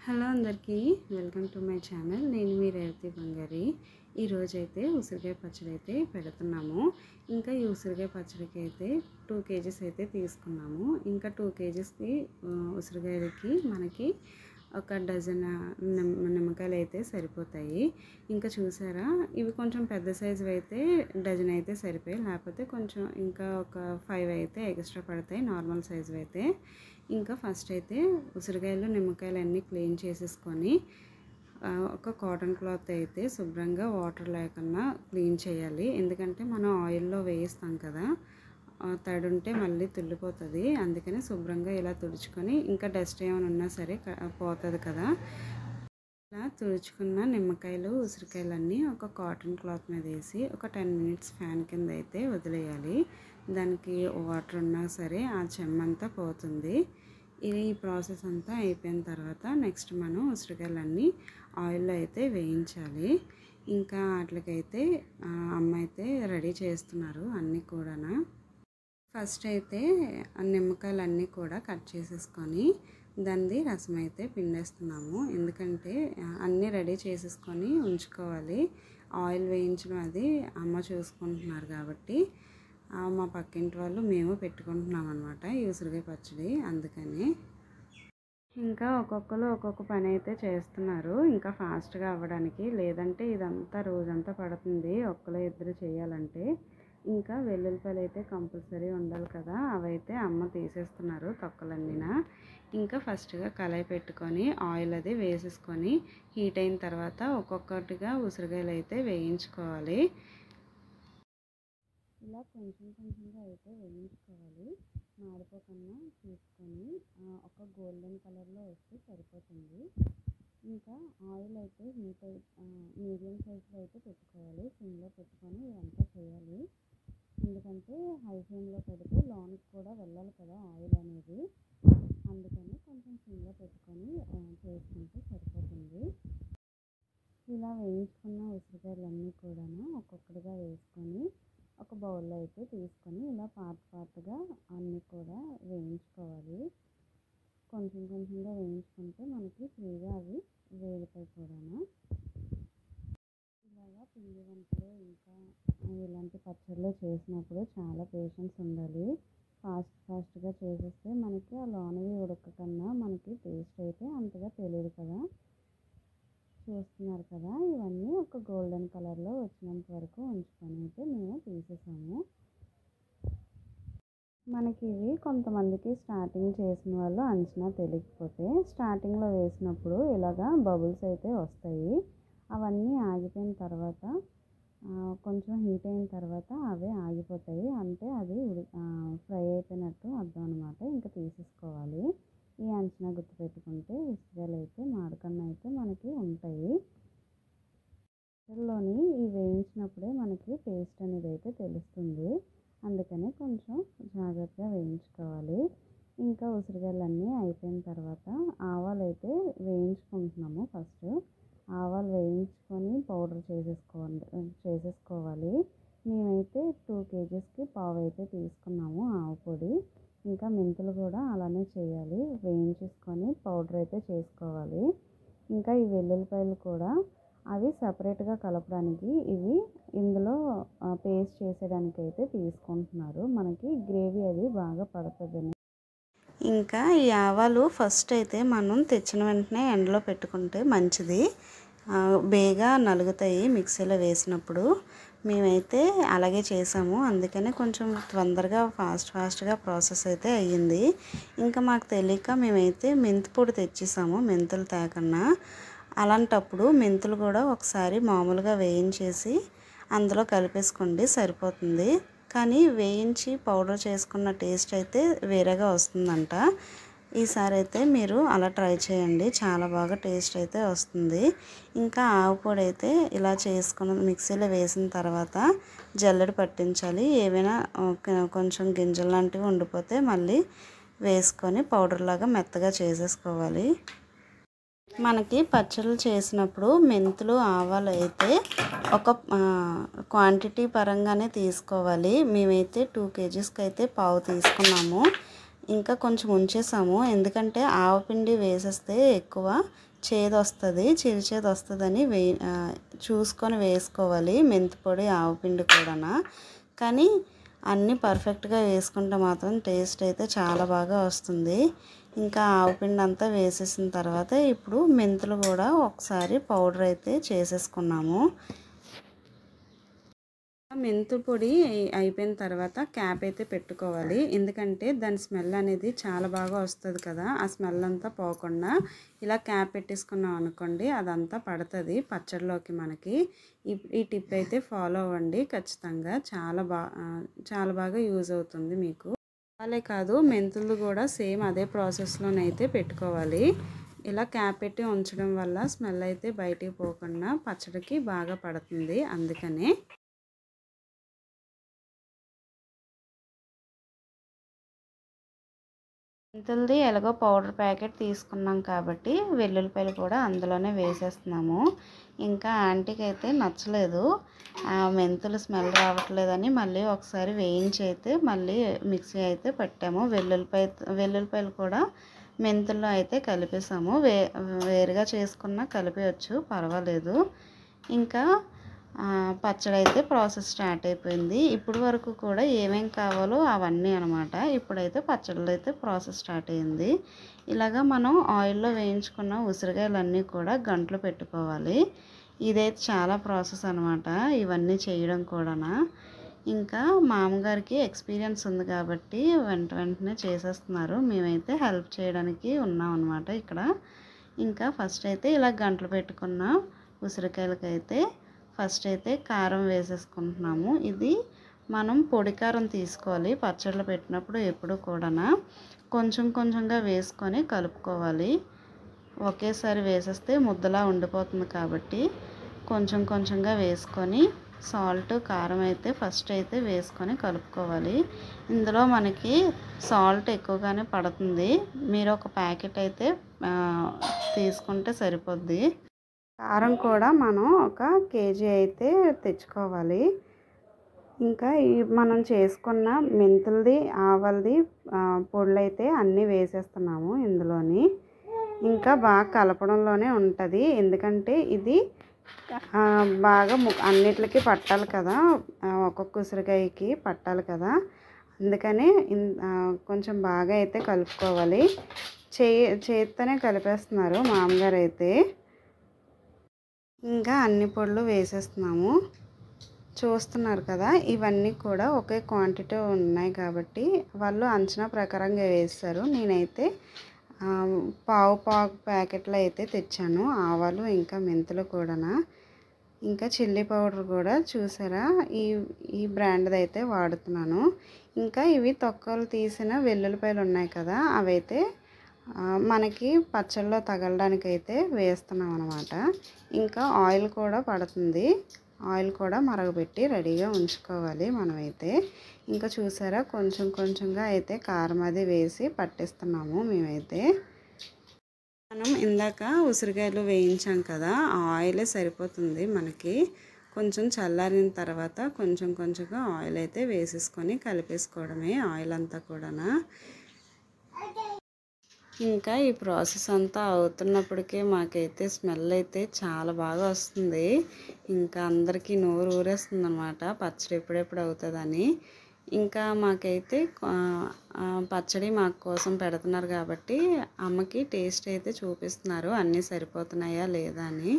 Hello అందరికీ welcome to my channel. నేను మీ రేవతి బంగారి. ఈరోజైతే ఉసిరికాయ పచ్చడి అయితే పెడుతున్నాము. ఇంకా ఈ ఉసిరికాయ పచ్చడికి అయితే 2 kgs అయితే తీసుకున్నాము. ఇంకా 2 kgsకి ఉసిరికాయలకి మనకి ఒక డజన్ నిమ్మకాయలు అయితే సరిపోతాయి. ఇంకా చూసారా, ఇవి కొంచెం పెద్ద సైజు అయితే డజన్ అయితే సరిపోయి, లేకపోతే కొంచెం ఇంకా ఒక 5 అయితే ఎక్స్ట్రా పడతాయి నార్మల్ సైజు అయితే. ఇంకా ఫస్ట్ అయితే ఉసిరికాయలు నిమ్మకాయలు అన్నీ క్లీన్ చేసేసుకొని ఒక కాటన్ క్లాత్ అయితే శుభ్రంగా వాటర్ లేకుండా క్లీన్ చేయాలి. ఎందుకంటే మనం ఆయిల్లో వేయిస్తాం కదా, తడుంటే మళ్ళీ తుల్లిపోతుంది. అందుకని శుభ్రంగా ఇలా తుడుచుకొని, ఇంకా డస్ట్ ఏమైనా ఉన్నా సరే పోతుంది కదా. ఇలా తుడుచుకున్న నిమ్మకాయలు ఉసిరికాయలన్నీ ఒక కాటన్ క్లాత్ మీద వేసి ఒక 10 minutes ఫ్యాన్ కింద అయితే వదిలేయాలి. దానికి వాటర్ ఉన్నా సరే ఆ చెమ్మంతా పోతుంది. ఈ ప్రాసెస్ అంతా అయిపోయిన తర్వాత నెక్స్ట్ మనం ఉసిరికాయలన్నీ ఆయిల్లో అయితే వేయించాలి. ఇంకా వాటికైతే అమ్మ అయితే రెడీ చేస్తున్నారు అన్నీ కూడా. ఫస్ట్ అయితే నిమ్మకాయలన్నీ కూడా కట్ చేసేసుకొని దాన్ని రసం అయితే పిండేస్తున్నాము. ఎందుకంటే అన్నీ రెడీ చేసేసుకొని ఉంచుకోవాలి. ఆయిల్ వేయించడం అది అమ్మ చూసుకుంటున్నారు కాబట్టి మా పక్కింటి వాళ్ళు మేము పెట్టుకుంటున్నాం అనమాట ఈ ఉసిరికాయ పచ్చడి. అందుకని ఇంకా ఒక్కొక్కరు ఒక్కొక్క పని అయితే చేస్తున్నారు, ఇంకా ఫాస్ట్గా అవ్వడానికి. లేదంటే ఇదంతా రోజంతా పడుతుంది ఒక్కరు ఇద్దరు చేయాలంటే. ఇంకా వెల్లుల్లిపాయలు అయితే కంపల్సరీ ఉండాలి కదా, అవైతే అమ్మ తీసేస్తున్నారు తొక్కలన్నీనా. ఇంకా ఫస్ట్గా కళాయి పెట్టుకొని ఆయిల్ అది వేసేసుకొని హీట్ అయిన తర్వాత ఒక్కొక్కటిగా ఉసిరికాయలు అయితే వేయించుకోవాలి. ఇలా కొంచెం కొంచెంగా అయితే వేయించుకోవాలి. మాడిపోకుండా చూసుకొని ఒక గోల్డెన్ కలర్లో వస్తే సరిపోతుంది. ఇంకా ఆయిల్ అయితే హీట్ మీడియం సైజ్లో అయితే పెట్టుకోవాలి. సిమ్లో పెట్టుకొని ఇదంతా చేయాలి. ఎందుకంటే హై ఫ్లేమ్లో పెడితే లోనికి కూడా వెళ్ళాలి కదా ఆయిల్ అనేది. అందుకని కొంచెం సిమ్లో పెట్టుకొని చేసుకుంటే సరిపోతుంది. ఇలా వేయించుకున్న ఉసిరికాయలన్నీ కూడా ఒక్కొక్కటిగా వేసుకొని ఒక బౌల్లో అయితే తీసుకొని ఇలా పార్ట్గా అన్నీ కూడా వేయించుకోవాలి. కొంచెం కొంచెంగా వేయించుకుంటే మనకి ఫ్రీగా అవి వేగుతాయి కూడా. ఇలాగా పిండి వంటలు ఇంకా ఇలాంటి పచ్చళ్ళు చేసినప్పుడు చాలా పేషెన్స్ ఉండాలి. ఫాస్ట్గా చేసేస్తే మనకి ఆ లోనవి ఉడకకన్నా మనకి టేస్ట్ అయితే అంతగా తెలియదు కదా. చూస్తున్నారు కదా, ఇవన్నీ ఒక గోల్డెన్ కలర్లో వచ్చినంత వరకు ఉంచుకొని అయితే మేము తీసేసాము. మనకి ఇవి కొంతమందికి స్టార్టింగ్ చేసిన వాళ్ళు అంచనా తెలియకపోతే స్టార్టింగ్లో వేసినప్పుడు ఇలాగా బబుల్స్ అయితే వస్తాయి. అవన్నీ ఆగిపోయిన తర్వాత కొంచెం హీట్ అయిన తర్వాత అవే ఆగిపోతాయి. అంటే అది ఫ్రై అయిపోయినట్టు అర్థం అనమాట. ఇంకా తీసేసుకోవాలి. ఈ అంచనా గుర్తుపెట్టుకుంటే ఉసిరికాయలు అయితే మాడకన్నా అయితే మనకి ఉంటాయి. ఉసిరిలోని ఈ వేయించినప్పుడే మనకి టేస్ట్ అనేది అయితే తెలుస్తుంది. అందుకని కొంచెం జాగ్రత్తగా వేయించుకోవాలి. ఇంకా ఉసిరికాయలన్నీ అయిపోయిన తర్వాత ఆవాలు అయితే వేయించుకుంటున్నాము. ఫస్ట్ ఆవాలు వేయించుకొని పౌడర్ చేసేసుకోవాలి. మేమైతే 2 kgsకి పావు అయితే తీసుకున్నాము ఆవు పొడి. ఇంకా మెంతులు కూడా అలానే చేయాలి, వేయించేసుకొని పౌడర్ అయితే చేసుకోవాలి. ఇంకా ఈ వెల్లుల్లిపాయలు కూడా అవి సపరేట్గా కలపడానికి ఇవి ఇందులో పేస్ట్ చేసేదానికి అయితే తీసుకుంటున్నారు. మనకి గ్రేవీ అది బాగా పడుతుందని. ఇంకా ఈ ఆవాలు ఫస్ట్ అయితే మనం తెచ్చిన వెంటనే ఎండలో పెట్టుకుంటే మంచిది, బేగా నలుగుతాయి మిక్సీలో వేసినప్పుడు. మేమైతే అలాగే చేసాము, అందుకని కొంచెం తొందరగా ఫాస్ట్గా ప్రాసెస్ అయితే అయ్యింది. ఇంకా మాకు తెలియక మేమైతే మెంతి పొడి తెచ్చేసాము, మెంతులు తేకన్నా. అలాంటప్పుడు మెంతులు కూడా ఒకసారి మామూలుగా వేయించేసి అందులో కలిపేసుకోండి సరిపోతుంది. కానీ వేయించి పౌడర్ చేసుకున్న టేస్ట్ అయితే వేరేగా వస్తుందంట. ఈసారి అయితే మీరు అలా ట్రై చేయండి, చాలా బాగా టేస్ట్ అయితే వస్తుంది. ఇంకా ఆవు పొడి అయితే ఇలా చేసుకున్న మిక్సీలో వేసిన తర్వాత జల్లెడ పట్టించాలి. ఏవైనా కొంచెం గింజలు లాంటివి ఉండిపోతే మళ్ళీ వేసుకొని పౌడర్ లాగా మెత్తగా చేసేసుకోవాలి. మనకి పచ్చళ్ళు చేసినప్పుడు మెంతులు ఆవాలు అయితే ఒక క్వాంటిటీ పరంగానే తీసుకోవాలి. మేమైతే 2 kgsకి అయితే పావు తీసుకున్నాము. ఇంకా కొంచెం ఉంచేసాము, ఎందుకంటే ఆవపిండి వేసేస్తే ఎక్కువ చేదు వస్తుంది, చిరుచేదు వస్తుందని చూసుకొని వేసుకోవాలి మెంతిపొడి ఆవపిండి కూడా. కానీ అన్నీ పర్ఫెక్ట్గా వేసుకుంటే మాత్రం టేస్ట్ అయితే చాలా బాగా వస్తుంది. ఇంకా ఆవపిండి అంతా వేసేసిన తర్వాత ఇప్పుడు మెంతులు కూడా ఒకసారి పౌడర్ అయితే చేసేసుకున్నాము. మెంతు పొడి అయిపోయిన తర్వాత క్యాప్ అయితే పెట్టుకోవాలి, ఎందుకంటే దాని స్మెల్ అనేది చాలా బాగా వస్తుంది కదా. ఆ స్మెల్ అంతా పోకుండా ఇలా క్యాప్ పెట్టేసుకున్నాం అనుకోండి, అదంతా పడుతుంది పచ్చడిలోకి మనకి. ఈ టిప్ అయితే ఫాలో అవ్వండి ఖచ్చితంగా, చాలా బాగా యూజ్ అవుతుంది మీకు. అలాగే కాదు, మెంతులు కూడా సేమ్ అదే ప్రాసెస్లోనైతే పెట్టుకోవాలి. ఇలా క్యాప్ పెట్టి ఉంచడం వల్ల స్మెల్ అయితే బయటికి పోకుండా పచ్చడికి బాగా పడుతుంది. అందుకనే మెంతులది ఎలాగో పౌడర్ ప్యాకెట్ తీసుకున్నాం కాబట్టి వెల్లుల్లిపాయలు కూడా అందులోనే వేసేస్తున్నాము. ఇంకా ఆంటీకి అయితే నచ్చలేదు, మెంతులు స్మెల్ రావట్లేదని మళ్ళీ ఒకసారి వేయించి అయితే మళ్ళీ మిక్సీ అయితే పెట్టాము. వెల్లుల్లిపాయలు కూడా మెంతుల్లో అయితే కలిపేసాము. వేరుగా చేసుకున్నా కలిపేయచ్చు, పర్వాలేదు. ఇంకా పచ్చడి అయితే ప్రాసెస్ స్టార్ట్ అయిపోయింది. ఇప్పుడు వరకు కూడా ఏమేం కావాలో అవన్నీ అనమాట. ఇప్పుడైతే పచ్చడిలో అయితే ప్రాసెస్ స్టార్ట్ అయింది. ఇలాగా మనం ఆయిల్లో వేయించుకున్న ఉసిరికాయలన్నీ కూడా గంటలు పెట్టుకోవాలి. ఇదైతే చాలా ప్రాసెస్ అనమాట ఇవన్నీ చేయడం కూడా. ఇంకా మామగారికి ఎక్స్పీరియన్స్ ఉంది కాబట్టి వెంటనే చేసేస్తున్నారు, మేమైతే హెల్ప్ చేయడానికి ఉన్నాం అనమాట ఇక్కడ. ఇంకా ఫస్ట్ అయితే ఇలా గంటలు పెట్టుకున్న ఉసిరికాయలకైతే ఫస్ట్ అయితే కారం వేసేసుకుంటున్నాము. ఇది మనం పొడి కారం తీసుకోవాలి పచ్చళ్ళు పెట్టినప్పుడు ఎప్పుడు కూడా. కొంచెం కొంచెంగా వేసుకొని కలుపుకోవాలి, ఒకేసారి వేసేస్తే ముద్దలా ఉండిపోతుంది కాబట్టి కొంచెం కొంచెంగా వేసుకొని సాల్ట్ కారం అయితే ఫస్ట్ అయితే వేసుకొని కలుపుకోవాలి. ఇందులో మనకి సాల్ట్ ఎక్కువగానే పడుతుంది, మీరు ఒక ప్యాకెట్ అయితే తీసుకుంటే సరిపోద్ది. కారం కూడా మనం 1 కేజీ అయితే తెచ్చుకోవాలి. ఇంకా మనం చేసుకున్న మెంతులది ఆవాలది పొడులు అయితే అన్నీ వేసేస్తున్నాము ఇందులోని. ఇంకా బాగా కలపడంలోనే ఉంటుంది, ఎందుకంటే ఇది బాగా అన్నిటికీ పట్టాలి కదా, ఒక్కొక్క ఉసిరికాయకి పట్టాలి కదా. అందుకని కొంచెం బాగా అయితే కలుపుకోవాలి. చేత్తోనే కలిపేస్తున్నారు మామగారు అయితే. ఇంకా అన్ని పొడులు వేసేస్తున్నాము, చూస్తున్నారు కదా. ఇవన్నీ కూడా ఒకే క్వాంటిటీ ఉన్నాయి కాబట్టి వాళ్ళు అంచనా ప్రకారంగా వేస్తారు. నేనైతే పావు ప్యాకెట్లు అయితే తెచ్చాను ఆవాలు ఇంకా మెంతులు కూడా. ఇంకా చిల్లీ పౌడర్ కూడా చూసారా, ఈ బ్రాండ్ది అయితే వాడుతున్నాను. ఇంకా ఇవి తొక్కలు తీసిన వెల్లుల్లిపాయలు ఉన్నాయి కదా, అవైతే మనకి పచ్చళ్ళలో తగలడానికైతే వేస్తున్నాం అనమాట. ఇంకా ఆయిల్ కూడా పడుతుంది, ఆయిల్ కూడా మరగబెట్టి రెడీగా ఉంచుకోవాలి మనమైతే. ఇంకా చూసారా, కొంచెం కొంచెంగా అయితే కారం అది వేసి పట్టిస్తున్నాము మేమైతే. మనం ఇందాక ఉసిరికాయలు వేయించాం కదా, ఆ ఆయిలే సరిపోతుంది మనకి. కొంచెం చల్లారిన తర్వాత కొంచెం కొంచెంగా ఆయిల్ అయితే వేసేసుకొని కలిపేసుకోవడమే ఆయిల్ అంతా కూడా. ఇంకా ఈ ప్రాసెస్ అంతా అవుతున్నప్పటికే మాకైతే స్మెల్ అయితే చాలా బాగా వస్తుంది. ఇంకా అందరికీ నోరు ఊరేస్తుంది అనమాట, పచ్చడి ఎప్పుడెప్పుడు అవుతుందని. ఇంకా మాకైతే పచ్చడి మా కోసం పెడుతున్నారు కాబట్టి అమ్మకి టేస్ట్ అయితే చూపిస్తున్నారు, అన్నీ సరిపోతున్నాయా లేదా అని.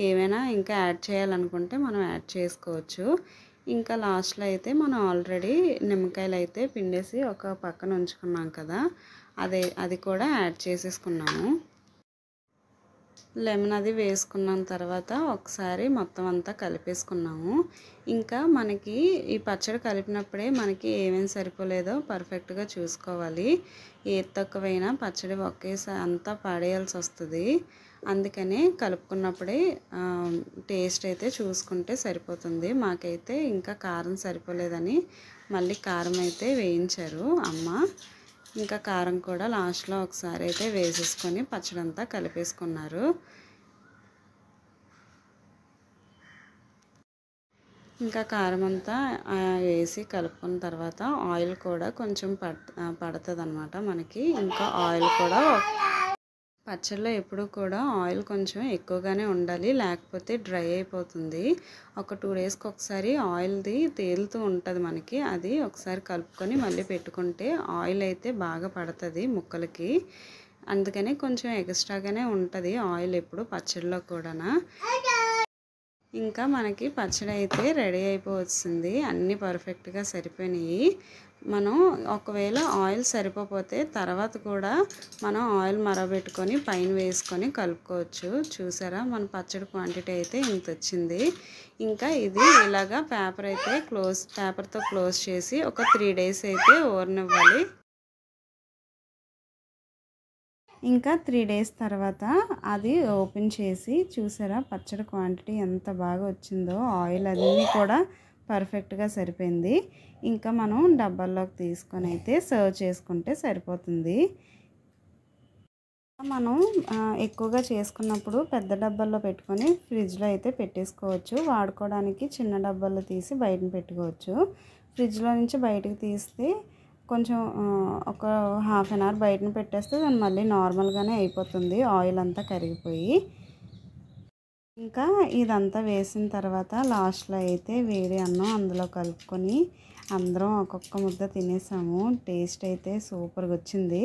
ఏమైనా ఇంకా యాడ్ చేయాలనుకుంటే మనం యాడ్ చేసుకోవచ్చు. ఇంకా లాస్ట్లో అయితే మనం ఆల్రెడీ నిమ్మకాయలు అయితే పిండేసి ఒక పక్కన ఉంచుకున్నాం కదా, అది కూడా యాడ్ చేసేసుకున్నాము. లెమన్ అది వేసుకున్న తర్వాత ఒకసారి మొత్తం అంతా కలిపేసుకున్నాము. ఇంకా మనకి ఈ పచ్చడి కలిపినప్పుడే మనకి ఏమేమి సరిపోలేదో పర్ఫెక్ట్గా చూసుకోవాలి. ఏది తక్కువైనా పచ్చడి ఒకేసారి అంతా పడేయాల్సి వస్తుంది. అందుకనే కలుపుకున్నప్పుడే టేస్ట్ అయితే చూసుకుంటే సరిపోతుంది. మాకైతే ఇంకా కారం సరిపోలేదని మళ్ళీ కారం అయితే వేయించారు అమ్మ. ఇంకా కారం కూడా లాస్ట్లో ఒకసారి అయితే వేసేసుకొని పచ్చడి అంతా కలిపేసుకున్నారు. ఇంకా కారం అంతా వేసి కలుపుకున్న తర్వాత ఆయిల్ కూడా కొంచెం పడుతుంది అన్నమాట మనకి. ఇంకా ఆయిల్ కూడా పచ్చళ్ళలో ఎప్పుడు కూడా ఆయిల్ కొంచెం ఎక్కువగానే ఉండాలి, లేకపోతే డ్రై అయిపోతుంది. ఒక 2 డేస్కి ఒకసారి ఆయిల్ది తేలుతూ ఉంటుంది మనకి. అది ఒకసారి కలుపుకొని మళ్ళీ పెట్టుకుంటే ఆయిల్ అయితే బాగా పడుతుంది ముక్కలకి. అందుకని కొంచెం ఎక్స్ట్రాగానే ఉంటుంది ఆయిల్ ఎప్పుడు పచ్చళ్ళలో కూడా. ఇంకా మనకి పచ్చడి అయితే రెడీ అయిపోవచ్చింది. అన్నీ పర్ఫెక్ట్గా సరిపోయినాయి. మనం ఒకవేళ ఆయిల్ సరిపోతే తర్వాత కూడా మనం ఆయిల్ మరగబెట్టుకొని పైన వేసుకొని కలుపుకోవచ్చు. చూసారా మన పచ్చడి క్వాంటిటీ అయితే ఇంత వచ్చింది. ఇంకా ఇది ఇలాగా పేపర్తో క్లోజ్ చేసి ఒక 3 డేస్ అయితే ఊరనివ్వాలి. ఇంకా 3 డేస్ తర్వాత అది ఓపెన్ చేసి చూసారా పచ్చడి క్వాంటిటీ ఎంత బాగా వచ్చిందో. ఆయిల్ అన్నీ కూడా పర్ఫెక్ట్గా సరిపోయింది. ఇంకా మనం డబ్బాల్లోకి తీసుకొని అయితే సర్వ్ చేసుకుంటే సరిపోతుంది. మనం ఎక్కువగా చేసుకున్నప్పుడు పెద్ద డబ్బాల్లో పెట్టుకొని ఫ్రిడ్జ్లో అయితే పెట్టేసుకోవచ్చు. వాడుకోవడానికి చిన్న డబ్బాల్లో తీసి బయటను పెట్టుకోవచ్చు. ఫ్రిడ్జ్లో నుంచి బయటకు తీస్తే కొంచెం ఒక హాఫ్ అన్ అవర్ బయటను పెట్టేస్తే దాన్ని మళ్ళీ నార్మల్గానే అయిపోతుంది, ఆయిల్ అంతా కరిగిపోయి. ఇంకా ఇదంతా వేసిన తర్వాత లాస్ట్లో అయితే వేడి అన్నం అందులో కలుపుకొని అందరం ఒక్కొక్క ముద్ద తినేసాము. టేస్ట్ అయితే సూపర్గా వచ్చింది.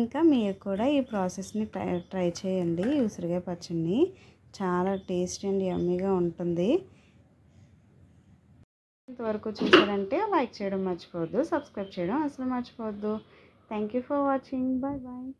ఇంకా మీరు కూడా ఈ ప్రాసెస్ని ట్రై చేయండి. ఉసిరికాయ పచ్చడిని చాలా టేస్టీ అండ్ యమ్మీగా ఉంటుంది. ఇంతవరకు చూసారంటే లైక్ చేయడం మర్చిపోవద్దు, సబ్స్క్రైబ్ చేయడం అసలు మర్చిపోవద్దు. Thank you for watching. Bye bye.